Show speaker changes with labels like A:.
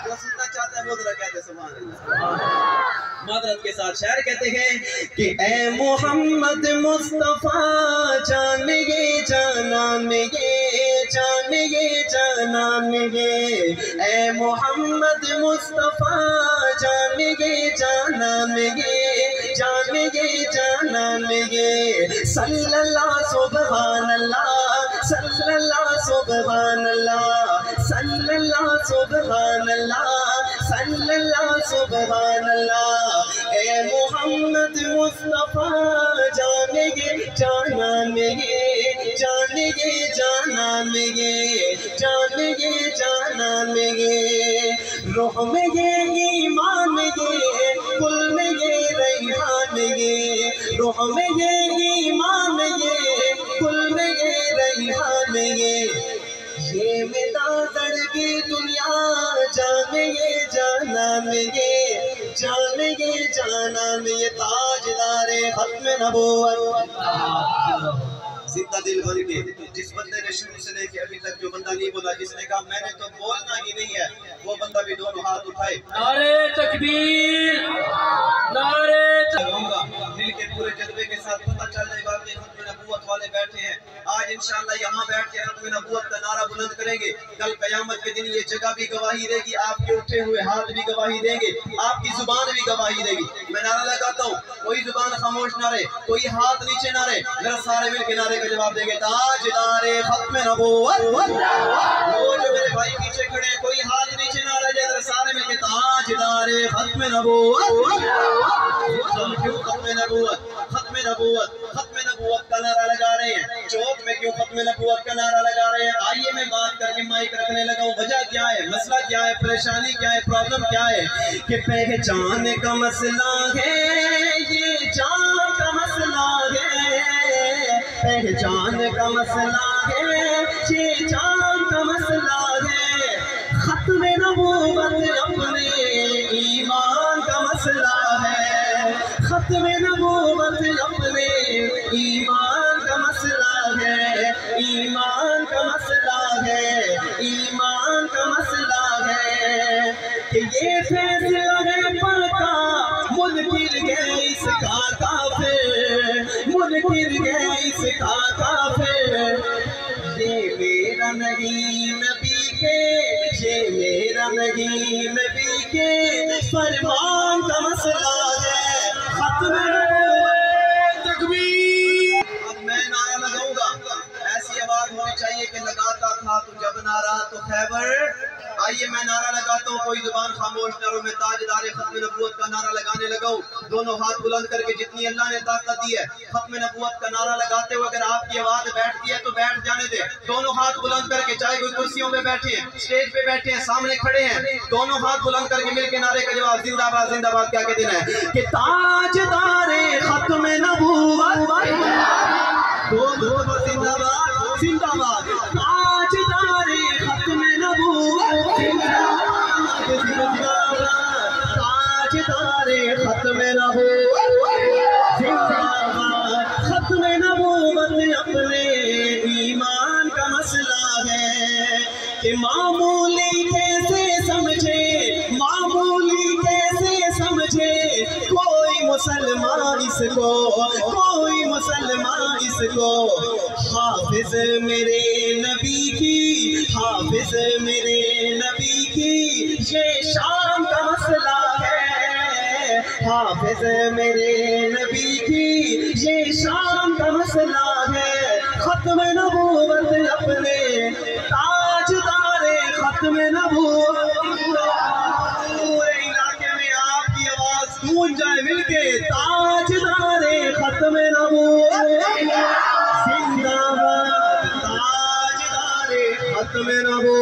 A: جو سننا چاہتا ہے وہ ذرا کہتے سبحان اللہ۔ معذرت کے ساتھ شاعر کہتے ہیں کہ اے محمد مصطفیٰ جان یہ جانان یہ جان یہ جانان یہ، اے محمد مصطفیٰ جان یہ جانان یہ جان یہ جانان یہ، صلی اللہ سبحان اللہ صلی اللہ سبحان اللہ صلی اللہ سبحان اللہ صلی اللہ سبحان اللہ، اے محمد مصطفیٰ جان یہ جانان یہ جان یہ جانان یہ جان یہ جانان یہ، روح میں یہ ایمان یہ گل میں یہ ریحان یہ، روح میں یہ ایمان یہ گل میں یہ ریحان یہ میرا زندگی دنیا جان یہ جانان یہ جان یہ جانان یہ، تاجدار ختم نبوت زندہ دل بن کے جس بندے نے شروع سے لے کے ابھی تک جو بندہ نہیں بولا، جس نے کہا میں نے تو بولنا ہی نہیں ہے، وہ بندہ بھی دونوں ہاتھ اٹھائے،
B: نعرہ تکبیر نعرہ
A: گا مل کے پورے جذبے کے ساتھ پتہ چل جائے گا کہ ختم نبوت والے بیٹھے ہیں۔ آج انشاءاللہ یہاں بیٹھ کے ختم نبوت کا نعرہ بلند کریں گے، کل قیامت کے دن یہ جگہ بھی گواہی دے گی، آپ کے اٹھے ہوئے ہاتھ بھی گواہی دیں گے، آپ کی زبان بھی گواہی دے گی۔ میں نعرہ لگاتا ہوں، کوئی زبان خاموش نہ رہے، کوئی ہاتھ نیچے نہ رہے، ذرا سارے مل کے نعرے کا جواب دیں گے، تاجدار ختم نبوت۔ وہ جو میرے بھائی پیچھے کھڑے ہیں کوئی ہاتھ نیچے نہ رہ جائے، ذرا سارے مل کے تاجدار ختم نبوت۔ کیوں ختم نبوت ختم نبوت ختم نبوت کا نعرہ لگا رہے ہیں؟ چوک میں کیوں ختم نبوت کا نعرہ لگا رہے ہیں؟ آئیے میں بات کر کے مائک رکھنے لگا ہوں، وجہ کیا ہے، مسئلہ کیا ہے، پریشانی کیا ہے، پرابلم کیا ہے؟ کہ پہچان کا مسئلہ ہے، یہ جان کا مسئلہ ہے، پہچان کا مسئلہ ہے، یہ جان کا مسئلہ ہے، ختم نبوت اپنے ایمان کا مسئلہ ہے، ختم نبوت اپنے ایمان کا مسئلہ ہے، ایمان کا مسئلہ ہے، ایمان کا مسئلہ ہے، کہ یہ فیصلہ ہے پکا منکر گئے اس کا کافر، منکر گئے اس کا کافر، یہ میرا نہیں نبی کے، یہ میرا نہیں نبی کے فرمان کا مسئلہ ہے، ختم نبوت تکبیر۔ اب میں نعرہ لگاؤں گا، ایسی آواز ہونی چاہیے کہ لگاتا تھا تو جب نعرہ تو خیبر۔ آئیے میں نعرہ لگاتا ہوں، کوئی زبان خاموش نہ رہو، میں تاجدار ختم نبوت کا نعرہ لگانے لگاؤں، دونوں ہاتھ بلند کر کے جتنی اللہ نے طاقت دی ہے ختم نبوت کا نعرہ لگاتے ہوئے اگر آپ کی آواز بیٹھتی ہے تو بیٹھ جانے دے، دونوں ہاتھ بلند کر کے، چاہے کوئی کرسیوں پہ بیٹھے ہیں، اسٹیج پہ بیٹھے ہیں، سامنے کھڑے ہیں، دونوں ہاتھ بلند کر کے مل کے نعرے کا جواب زندہ باد زندہ باد کیا کہتے ہیں کہ تاجدار ختم نبوت، دونوں زندہ باد زندہ باد، تاجدار ختم نبوت تاجدار ختم نبوت ختم نبوت اپنے ایمان کا مسئلہ ہے، کہ معمولی کیسے سمجھے، معمولی کیسے سمجھے کوئی مسلمان اس کو، کوئی مسلمان اس کو، حافظ میرے نبی کی، حافظ میرے نبی کی یہ شان کا مسئلہ ہے، حافظ میرے نبی کی یہ شان کا مسئلہ ہے، ختم نبوت اپنے تاجدار ختم نبوت، پورے علاقے میں آپ کی آواز گونج جائے مل کے، تاجدار ختم نبوت زندہ باد، تاجدار ختم نبوت۔